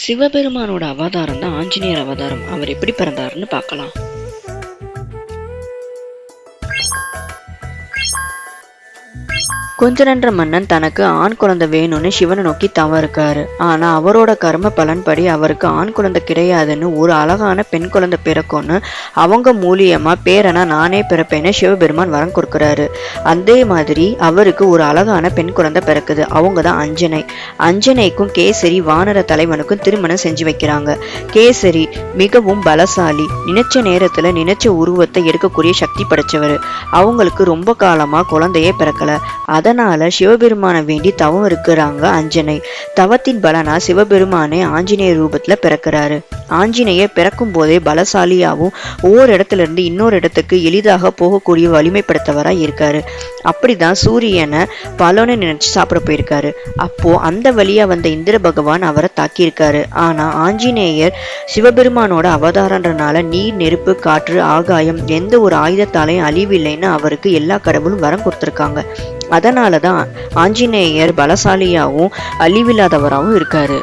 சிவபெருமானோட அவதாரம் தான் ஆஞ்சநேயர் அவதாரம். அவர் எப்படி பிறந்தாருன்னு பார்க்கலாம். குஞ்சனன்ற மன்னன் தனக்கு ஆண் குழந்தை வேணும்னு சிவனை நோக்கி தவம் இருக்காரு. ஆனா அவரோட கர்ம பலன்படி அவருக்கு ஆண் குழந்தை கிடையாதுன்னு ஒரு அழகான பெண் குழந்தை பிறக்கும்னு அவங்க மூலியமா பேரனா நானே பிறப்பேன்னு சிவபெருமான் வரம் கொடுக்குறாரு. அதே மாதிரி அவருக்கு ஒரு அழகான பெண் குழந்தை பிறக்குது. அவங்க தான் அஞ்சனை. அஞ்சனைக்கும் கேசரி வானர தலைவனுக்கும் திருமணம் செஞ்சு வைக்கிறாங்க. கேசரி மிகவும் பலசாலி, நினைச்ச நேரத்துல நினைச்ச உருவத்தை எடுக்கக்கூடிய சக்தி படைச்சவர். அவங்களுக்கு ரொம்ப காலமா குழந்தையே பிறக்கல. அதனால சிவபெருமானை வேண்டி தவம் இருக்கிறாங்க அஞ்சனை. தவத்தின் பலனா சிவபெருமானே ஆஞ்சநேயர் ரூபத்துல பிறக்கிறாரு. ஆஞ்சநேயர் பிறக்கும் போதே பலசாலியாவும் ஒவ்வொரு இடத்துல இருந்து இன்னொரு இடத்துக்கு எளிதாக போகக்கூடிய வலிமை படைத்தவரா இருக்காரு. அப்படிதான் சூரியனை பலன்னு நினைச்சு சாப்பிட போயிருக்காரு. அப்போ அந்த வழியா வந்த இந்திர பகவான் அவரை தாக்கியிருக்காரு. ஆனா ஆஞ்சநேயர் சிவபெருமானோட அவதாரன்றனால நீர், நெருப்பு, காற்று, ஆகாயம் எந்த ஒரு ஆயுதத்தாலையும் அழிவில்லைன்னு அவருக்கு எல்லா கடவுளும் வரம் கொடுத்திருக்காங்க. அதனாலதான் ஆஞ்சநேயர் பலசாலியாவும் அழிவில்லாதவராகவும் இருக்காரு.